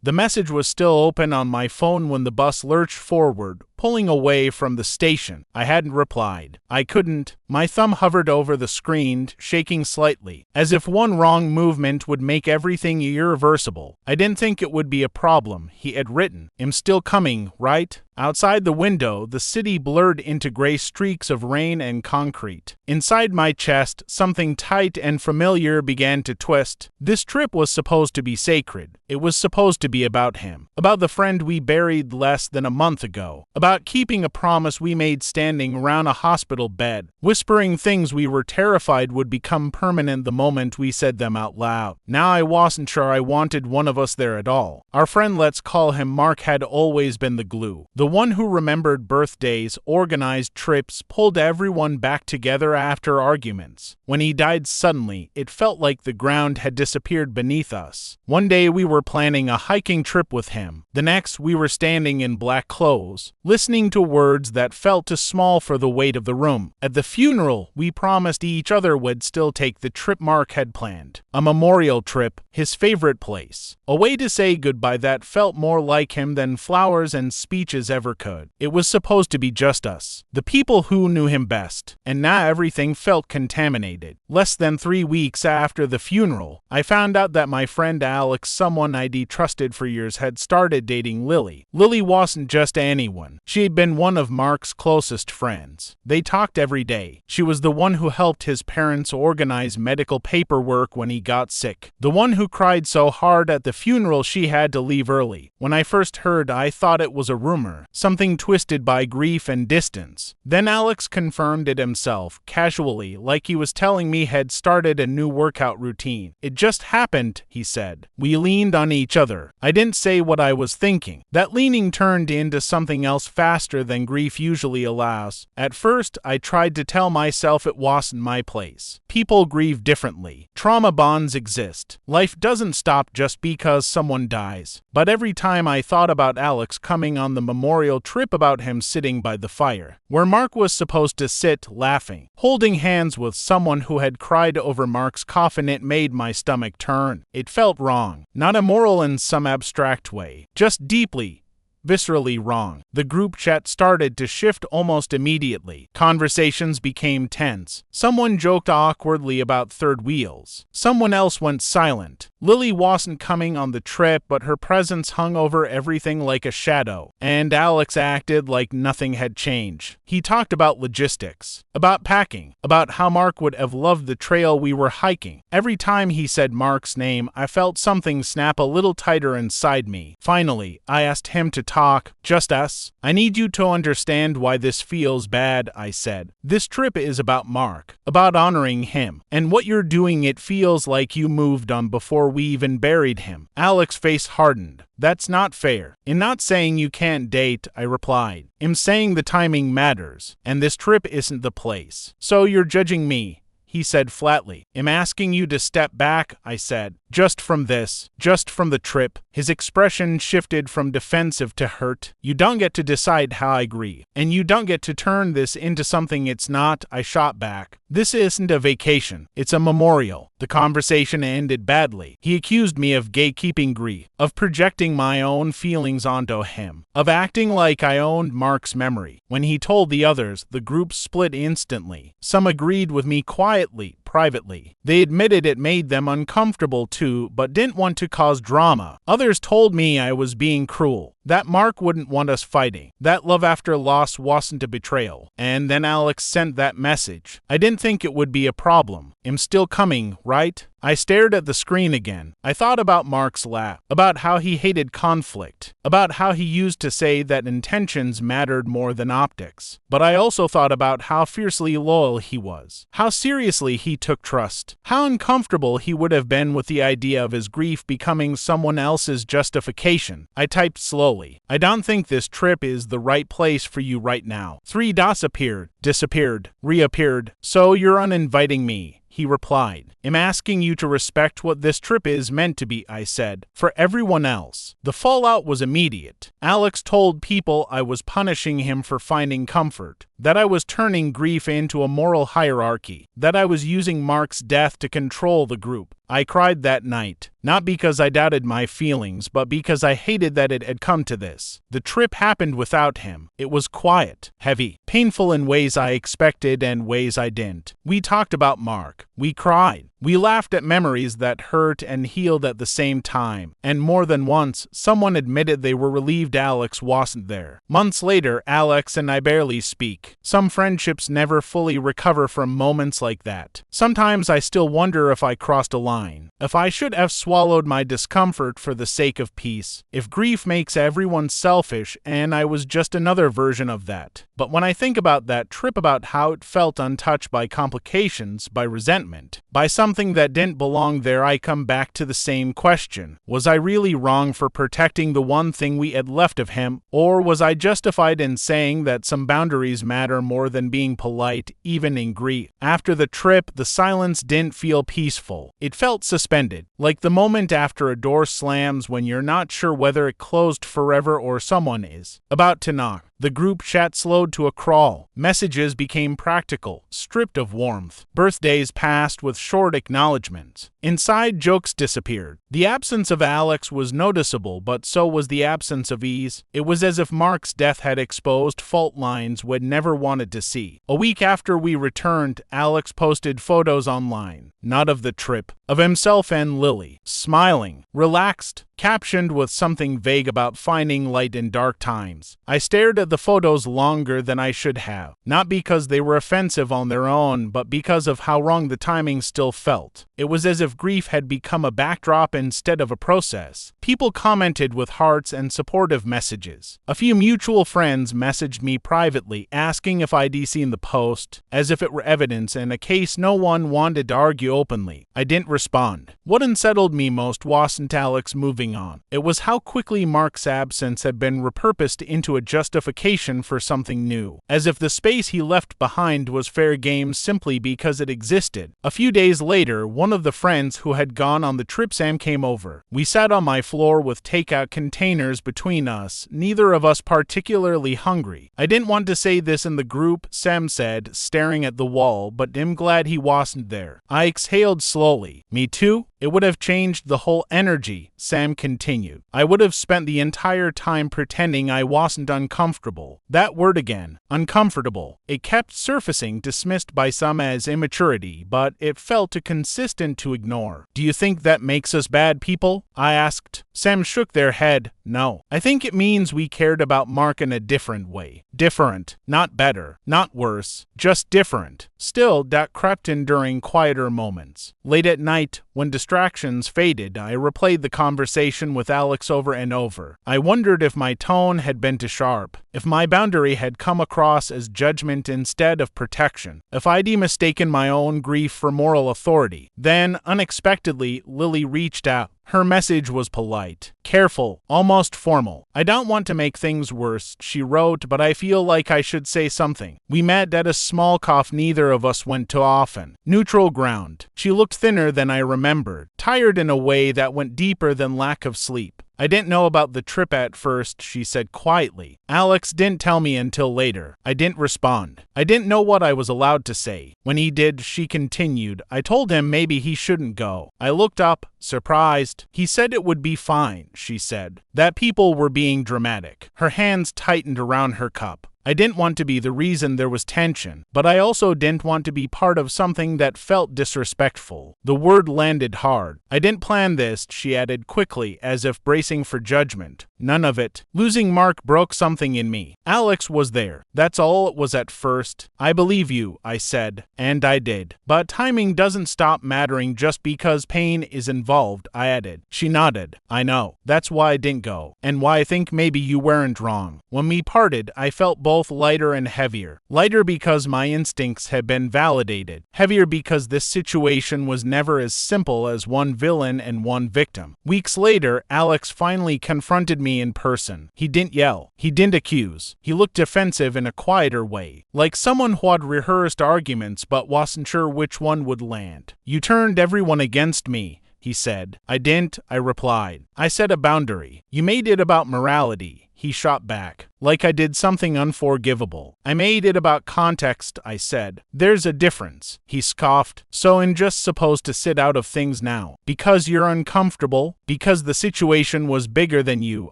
The message was still open on my phone when the bus lurched forward, pulling away from the station. I hadn't replied. I couldn't. My thumb hovered over the screen, shaking slightly, as if one wrong movement would make everything irreversible. I didn't think it would be a problem, he had written. "I'm still coming, right?" Outside the window, the city blurred into gray streaks of rain and concrete. Inside my chest, something tight and familiar began to twist. This trip was supposed to be sacred. It was supposed to be about him, about the friend we buried less than a month ago, about keeping a promise we made standing around a hospital bed, whispering things we were terrified would become permanent the moment we said them out loud. Now I wasn't sure I wanted one of us there at all. Our friend, let's call him Mark, had always been the glue. The one who remembered birthdays, organized trips, pulled everyone back together after arguments. When he died suddenly, it felt like the ground had disappeared beneath us. One day we were planning a hiking trip with him. The next we were standing in black clothes, listening to words that felt too small for the weight of the room. At the funeral, we promised each other we'd still take the trip Mark had planned. A memorial trip, his favorite place. A way to say goodbye that felt more like him than flowers and speeches ever could. It was supposed to be just us, the people who knew him best, and now everything felt contaminated. Less than 3 weeks after the funeral, I found out that my friend Alex, someone I'd trusted for years, had started dating Lily. Lily wasn't just anyone. She had been one of Mark's closest friends. They talked every day. She was the one who helped his parents organize medical paperwork when he got sick. The one who cried so hard at the funeral she had to leave early. When I first heard, I thought it was a rumor, something twisted by grief and distance. Then Alex confirmed it himself, casually, like he was telling me he'd started a new workout routine. "It just happened," he said. We leaned on each other. I didn't say what I was thinking. That leaning turned into something else faster than grief usually allows. At first, I tried to tell myself it wasn't my place. People grieve differently. Trauma bonds exist. Life doesn't stop just because someone dies. But every time I thought about Alex coming on the memorial trip, about him sitting by the fire, where Mark was supposed to sit, laughing, holding hands with someone who had cried over Mark's coffin, it made my stomach turn. It felt wrong. Not immoral in some abstract way, just deeply, viscerally wrong. The group chat started to shift almost immediately. Conversations became tense. Someone joked awkwardly about third wheels. Someone else went silent. Lily wasn't coming on the trip, but her presence hung over everything like a shadow, and Alex acted like nothing had changed. He talked about logistics, about packing, about how Mark would have loved the trail we were hiking. Every time he said Mark's name, I felt something snap a little tighter inside me. Finally, I asked him to talk, just us. "I need you to understand why this feels bad," I said. "This trip is about Mark, about honoring him, and what you're doing, it feels like you moved on before we even buried him." Alex's face hardened. "That's not fair. I'm not saying you can't date," I replied. "I'm saying the timing matters, and this trip isn't the place. So you're judging me," he said flatly. "I'm asking you to step back," I said. "Just from this, just from the trip." His expression shifted from defensive to hurt. "You don't get to decide how I grieve, and you don't get to turn this into something it's not," I shot back. "This isn't a vacation. It's a memorial." The conversation ended badly. He accused me of gatekeeping grief, of projecting my own feelings onto him, of acting like I owned Mark's memory. When he told the others, the group split instantly. Some agreed with me quietly, privately. They admitted it made them uncomfortable too, but didn't want to cause drama. Others told me I was being cruel, that Mark wouldn't want us fighting, that love after loss wasn't a betrayal. And then Alex sent that message. I didn't think it would be a problem. "I'm still coming, right?" I stared at the screen again. I thought about Mark's laugh, about how he hated conflict, about how he used to say that intentions mattered more than optics. But I also thought about how fiercely loyal he was, how seriously he took trust, how uncomfortable he would have been with the idea of his grief becoming someone else's justification. I typed slowly. "I don't think this trip is the right place for you right now." 3 dots appeared, disappeared, reappeared. "So you're uninviting me," he replied. "I'm asking you to respect what this trip is meant to be," I said, "for everyone else." The fallout was immediate. Alex told people I was punishing him for finding comfort, that I was turning grief into a moral hierarchy, that I was using Mark's death to control the group. I cried that night, not because I doubted my feelings, but because I hated that it had come to this. The trip happened without him. It was quiet, heavy, painful in ways I expected and ways I didn't. We talked about Mark. We cried. We laughed at memories that hurt and healed at the same time, and more than once, someone admitted they were relieved Alex wasn't there. Months later, Alex and I barely speak. Some friendships never fully recover from moments like that. Sometimes I still wonder if I crossed a line, if I should have swallowed my discomfort for the sake of peace, if grief makes everyone selfish and I was just another version of that. But when I think about that trip, about how it felt untouched by complications, by resentment, by something that didn't belong there, I come back to the same question. Was I really wrong for protecting the one thing we had left of him, or was I justified in saying that some boundaries matter more than being polite, even in grief? After the trip, the silence didn't feel peaceful. It felt suspended, like the moment after a door slams when you're not sure whether it closed forever or someone is about to knock. The group chat slowed to a crawl. Messages became practical, stripped of warmth. Birthdays passed with short acknowledgments. Inside jokes disappeared. The absence of Alex was noticeable, but so was the absence of ease. It was as if Mark's death had exposed fault lines we'd never wanted to see. A week after we returned, Alex posted photos online, not of the trip, of himself and Lily, smiling, relaxed, captioned with something vague about finding light in dark times. I stared at the photos longer than I should have, not because they were offensive on their own, but because of how wrong the timing still felt. It was as if grief had become a backdrop instead of a process. People commented with hearts and supportive messages. A few mutual friends messaged me privately, asking if I'd seen the post, as if it were evidence in a case no one wanted to argue openly. I didn't respond. What unsettled me most wasn't Alex moving on. It was how quickly Mark's absence had been repurposed into a justification for something new, as if the space he left behind was fair game simply because it existed. A few days later, one of the friends who had gone on the trip, Sam, came over. We sat on my floor with takeout containers between us, neither of us particularly hungry. I didn't want to say this in the group, Sam said, staring at the wall, but I'm glad he wasn't there. I exhaled slowly. Me too? It would have changed the whole energy, Sam continued. I would have spent the entire time pretending I wasn't uncomfortable. That word again, uncomfortable. It kept surfacing, dismissed by some as immaturity, but it felt too consistent to ignore. Do you think that makes us bad people? I asked. Sam shook their head. No. I think it means we cared about Mark in a different way. Different. Not better. Not worse. Just different. Still, that crept in during quieter moments. Late at night, when distractions faded, I replayed the conversation with Alex over and over. I wondered if my tone had been too sharp, if my boundary had come across as judgment instead of protection, if I'd mistaken my own grief for moral authority. Then, unexpectedly, Lily reached out. Her message was polite, careful, almost formal. I don't want to make things worse, she wrote, but I feel like I should say something. We met at a small cough neither of us went to often. Neutral ground. She looked thinner than I remembered, tired in a way that went deeper than lack of sleep. I didn't know about the trip at first, she said quietly. Alex didn't tell me until later. I didn't respond. I didn't know what I was allowed to say. When he did, she continued, I told him maybe he shouldn't go. I looked up, surprised. He said it would be fine, she said. That people were being dramatic. Her hands tightened around her cup. I didn't want to be the reason there was tension, but I also didn't want to be part of something that felt disrespectful. The word landed hard. I didn't plan this, she added quickly, as if bracing for judgment. None of it. Losing Mark broke something in me. Alex was there. That's all it was at first. I believe you, I said. And I did. But timing doesn't stop mattering just because pain is involved, I added. She nodded. I know. That's why I didn't go. And why I think maybe you weren't wrong. When we parted, I felt both lighter and heavier. Lighter because my instincts had been validated. Heavier because this situation was never as simple as one villain and one victim. Weeks later, Alex finally confronted me in person. He didn't yell. He didn't accuse. He looked defensive in a quieter way, like someone who had rehearsed arguments but wasn't sure which one would land. You turned everyone against me, he said. I didn't, I replied. I set a boundary. You made it about morality, he shot back. Like I did something unforgivable. I made it about context, I said. There's a difference, he scoffed. So I'm just supposed to sit out of things now? Because you're uncomfortable? Because the situation was bigger than you,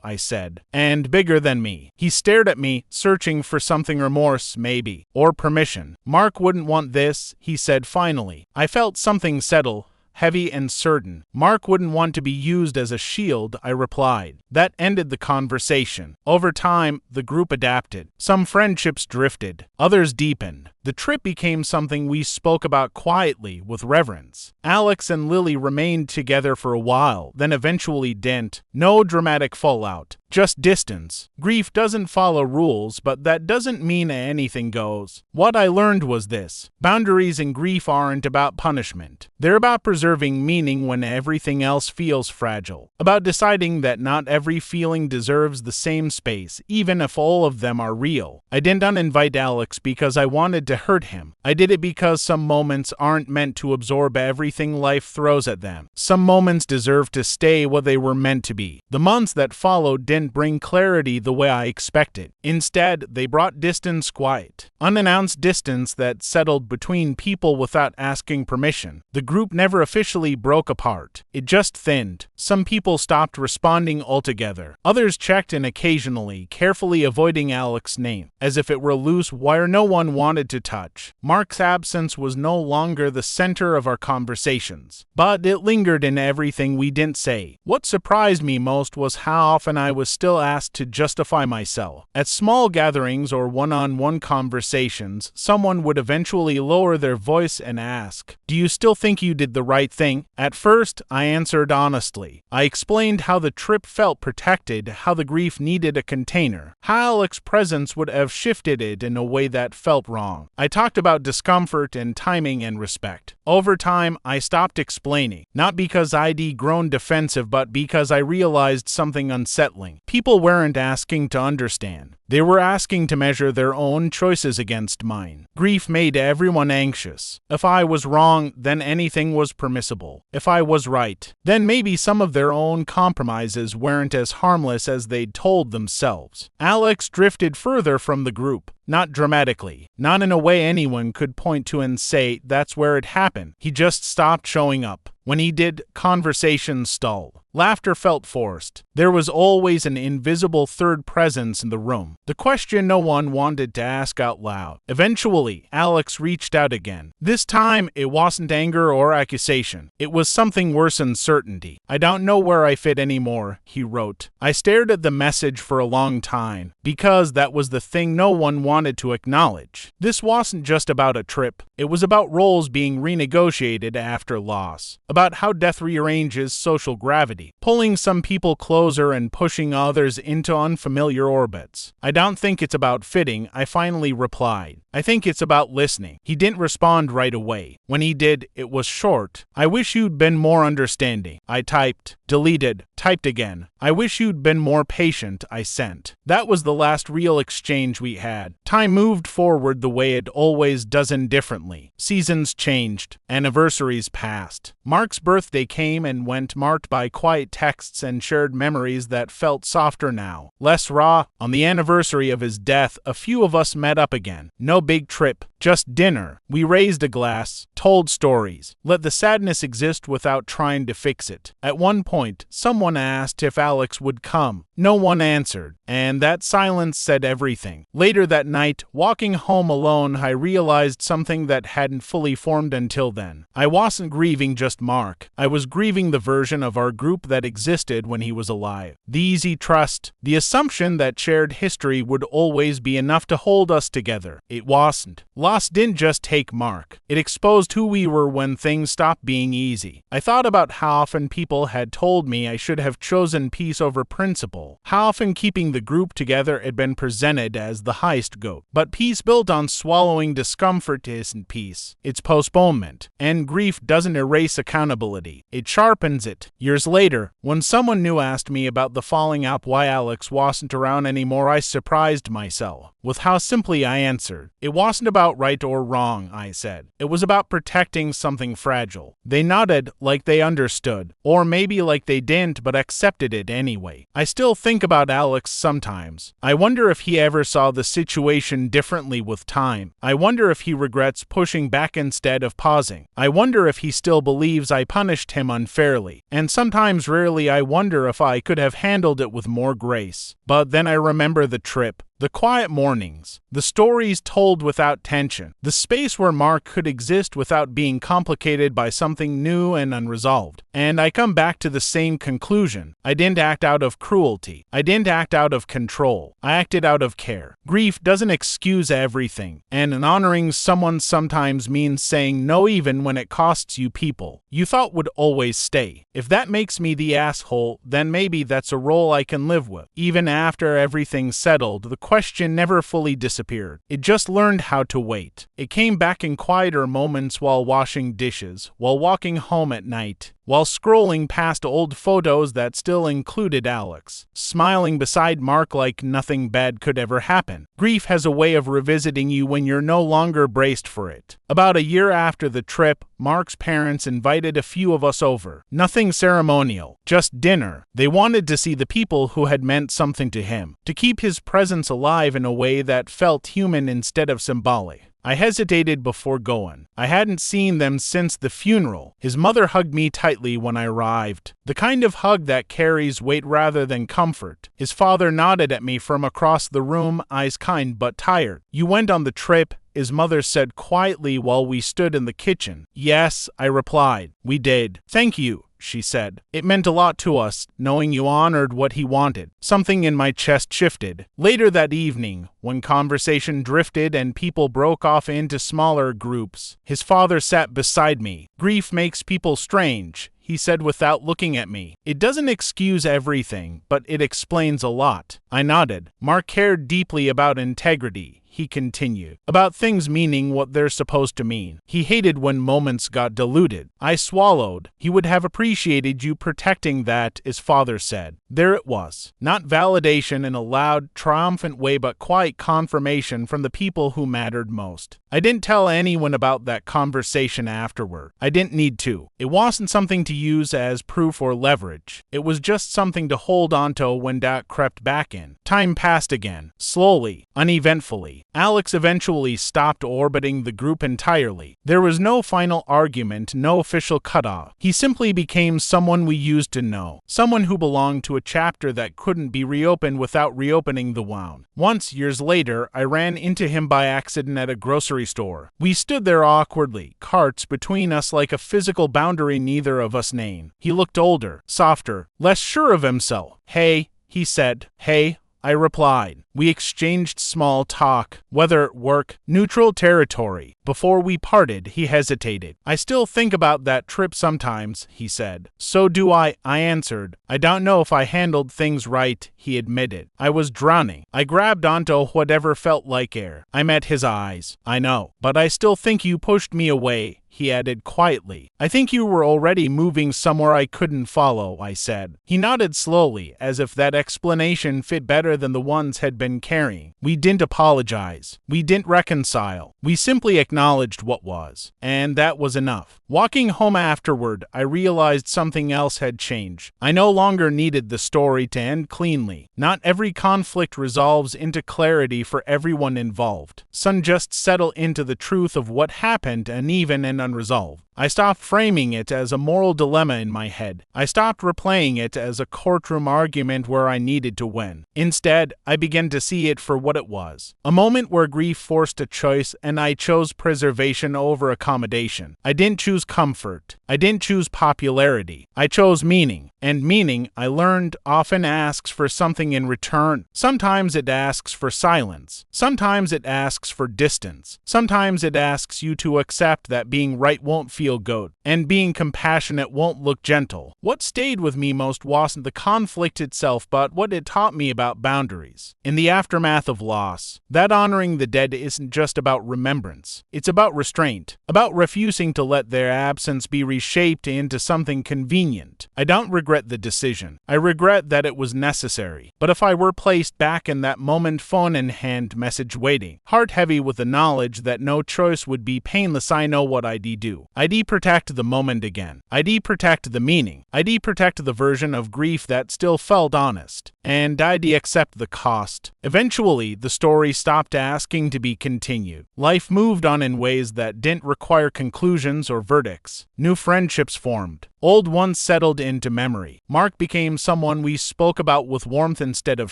I said. And bigger than me. He stared at me, searching for something, remorse, maybe. Or permission. Mark wouldn't want this, he said finally. I felt something settle. Heavy and certain. Mark wouldn't want to be used as a shield, I replied. That ended the conversation. Over time, the group adapted. Some friendships drifted. Others deepened. The trip became something we spoke about quietly, with reverence. Alex and Lily remained together for a while, then eventually didn't. No dramatic fallout. Just distance. Grief doesn't follow rules, but that doesn't mean anything goes. What I learned was this. Boundaries in grief aren't about punishment. They're about preserving meaning when everything else feels fragile. About deciding that not every feeling deserves the same space, even if all of them are real. I didn't uninvite Alex because I wanted to hurt him. I did it because some moments aren't meant to absorb everything life throws at them. Some moments deserve to stay what they were meant to be. The months that followed didn't bring clarity the way I expected. Instead, they brought distance, quiet, unannounced distance that settled between people without asking permission. The group never officially broke apart. It just thinned. Some people stopped responding altogether. Others checked in occasionally, carefully avoiding Alex's name, as if it were a loose wire no one wanted to touch. Mark's absence was no longer the center of our conversations, but it lingered in everything we didn't say. What surprised me most was how often I was still asked to justify myself. At small gatherings or one-on-one conversations, someone would eventually lower their voice and ask, "Do you still think you did the right thing?" At first, I answered honestly. I explained how the trip felt protected, how the grief needed a container, how Alex's presence would have shifted it in a way that felt wrong. I talked about discomfort and timing and respect. Over time, I stopped explaining, not because I'd grown defensive, but because I realized something unsettling. People weren't asking to understand. They were asking to measure their own choices against mine. Grief made everyone anxious. If I was wrong, then anything was permissible. If I was right, then maybe some of their own compromises weren't as harmless as they'd told themselves. Alex drifted further from the group. Not dramatically, not in a way anyone could point to and say that's where it happened. He just stopped showing up. When he did, conversations stalled. Laughter felt forced. There was always an invisible third presence in the room. The question no one wanted to ask out loud. Eventually, Alex reached out again. This time, it wasn't anger or accusation. It was something worse, uncertainty. "I don't know where I fit anymore," he wrote. I stared at the message for a long time, because that was the thing no one wanted to acknowledge. This wasn't just about a trip. It was about roles being renegotiated after loss. About how death rearranges social gravity, pulling some people closer and pushing others into unfamiliar orbits. "I don't think it's about fitting," I finally replied. "I think it's about listening." He didn't respond right away. When he did, it was short. "I wish you'd been more understanding." I typed, deleted, typed again. "I wish you'd been more patient," I sent. That was the last real exchange we had. Time moved forward the way it always does, indifferently. Seasons changed. Anniversaries passed. Mark's birthday came and went, marked by quiet texts and shared memories that felt softer now, less raw. On the anniversary of his death, a few of us met up again. No big trip, just dinner. We raised a glass, told stories, let the sadness exist without trying to fix it. At one point, someone asked if Alex would come. No one answered, and that silence said everything. Later that night, walking home alone, I realized something that hadn't fully formed until then. I wasn't grieving just Mark. I was grieving the version of our group that existed when he was alive. The easy trust, the assumption that shared history would always be enough to hold us together. It wasn't. Loss didn't just take Mark. It exposed who we were when things stopped being easy. I thought about how often people had told me I should have chosen peace over principle. asshole. How often keeping the group together had been presented as the heist goat. But peace built on swallowing discomfort isn't peace. It's postponement. And grief doesn't erase accountability. It sharpens it. Years later, when someone new asked me about the falling out why Alex wasn't around anymore, I surprised myself with how simply I answered. It wasn't about right or wrong, I said. It was about protecting something fragile. They nodded like they understood, or maybe like they didn't but accepted it anyway. I still think about Alex sometimes. I wonder if he ever saw the situation differently with time. I wonder if he regrets pushing back instead of pausing. I wonder if he still believes I punished him unfairly. And sometimes, rarely, I wonder if I could have handled it with more grace. But then I remember the trip. The quiet mornings, the stories told without tension, the space where Mark could exist without being complicated by something new and unresolved. And I come back to the same conclusion. I didn't act out of cruelty. I didn't act out of control. I acted out of care. Grief doesn't excuse everything, and honoring someone sometimes means saying no even when it costs you people you thought would always stay. If that makes me the asshole, then maybe that's a role I can live with. Even after everything's settled, the question never fully disappeared. It just learned how to wait. It came back in quieter moments while washing dishes, while walking home at night, while scrolling past old photos that still included Alex, smiling beside Mark like nothing bad could ever happen. Grief has a way of revisiting you when you're no longer braced for it. About a year after the trip, Mark's parents invited a few of us over. Nothing ceremonial, just dinner. They wanted to see the people who had meant something to him, to keep his presence alive in a way that felt human instead of symbolic. I hesitated before going. I hadn't seen them since the funeral. His mother hugged me tightly when I arrived, the kind of hug that carries weight rather than comfort. His father nodded at me from across the room, eyes kind but tired. "You went on the trip," his mother said quietly while we stood in the kitchen. "Yes," I replied. "We did." "Thank you," she said. "It meant a lot to us, knowing you honored what he wanted." Something in my chest shifted. Later that evening, when conversation drifted and people broke off into smaller groups, his father sat beside me. "Grief makes people strange," he said without looking at me. "It doesn't excuse everything, but it explains a lot." I nodded. Mark cared deeply about integrity, he continued, about things meaning what they're supposed to mean. He hated when moments got diluted. I swallowed. "He would have appreciated you protecting that," his father said. There it was. Not validation in a loud, triumphant way, but quiet confirmation from the people who mattered most. I didn't tell anyone about that conversation afterward. I didn't need to. It wasn't something to use as proof or leverage. It was just something to hold onto when doubt crept back in. Time passed again, slowly, uneventfully. Alex eventually stopped orbiting the group entirely. There was no final argument, no official cutoff. He simply became someone we used to know, someone who belonged to a chapter that couldn't be reopened without reopening the wound. Once, years later, I ran into him by accident at a grocery store. We stood there awkwardly, carts between us like a physical boundary neither of us named. He looked older, softer, less sure of himself. "Hey," he said. "Hey," I replied. We exchanged small talk, whether at work, neutral territory. Before we parted, he hesitated. "I still think about that trip sometimes," he said. "So do I answered. "I don't know if I handled things right," he admitted. "I was drowning. I grabbed onto whatever felt like air." I met his eyes. "I know, but I still think you pushed me away," he added quietly. "I think you were already moving somewhere I couldn't follow," I said. He nodded slowly, as if that explanation fit better than the ones had been carrying. We didn't apologize. We didn't reconcile. We simply acknowledged what was. And that was enough. Walking home afterward, I realized something else had changed. I no longer needed the story to end cleanly. Not every conflict resolves into clarity for everyone involved. Some just settle into the truth of what happened, uneven and unresolved. I stopped framing it as a moral dilemma in my head. I stopped replaying it as a courtroom argument where I needed to win. Instead, I began to see it for what it was. A moment where grief forced a choice, and I chose preservation over accommodation. I didn't choose comfort. I didn't choose popularity. I chose meaning. And meaning, I learned, often asks for something in return. Sometimes it asks for silence. Sometimes it asks for distance. Sometimes it asks you to accept that being being right won't feel good, and being compassionate won't look gentle. What stayed with me most wasn't the conflict itself, but what it taught me about boundaries. In the aftermath of loss, that honoring the dead isn't just about remembrance. It's about restraint, about refusing to let their absence be reshaped into something convenient. I don't regret the decision. I regret that it was necessary. But if I were placed back in that moment, phone in hand, message waiting, heart heavy with the knowledge that no choice would be painless, I know what I'd do. I'd protect the moment again. I'd protect the meaning. I'd protect the version of grief that still felt honest. And I'd accept the cost. Eventually, the story stopped asking to be continued. Life moved on in ways that didn't require conclusions or verdicts. New friendships formed. Old ones settled into memory. Mark became someone we spoke about with warmth instead of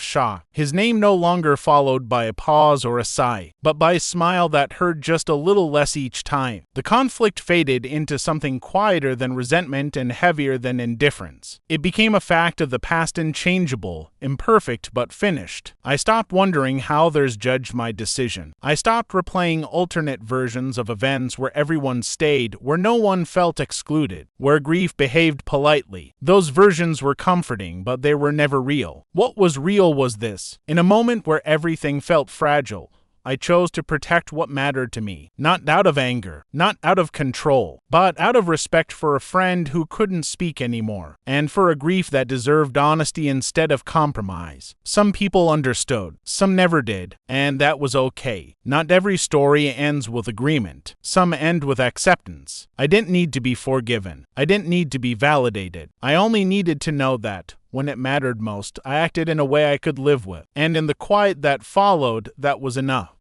shock. His name no longer followed by a pause or a sigh, but by a smile that hurt just a little less each time. The conflict faded into something quieter than resentment and heavier than indifference. It became a fact of the past, unchangeable, imperfect but finished. I stopped wondering how others judged my decision. I stopped replaying alternate versions of events where everyone stayed, where no one felt excluded, where grief behaved politely. Those versions were comforting, but they were never real. What was real was this. In a moment where everything felt fragile, I chose to protect what mattered to me, not out of anger, not out of control, but out of respect for a friend who couldn't speak anymore, and for a grief that deserved honesty instead of compromise. Some people understood, some never did, and that was okay. Not every story ends with agreement. Some end with acceptance. I didn't need to be forgiven. I didn't need to be validated. I only needed to know that, when it mattered most, I acted in a way I could live with, and in the quiet that followed, that was enough.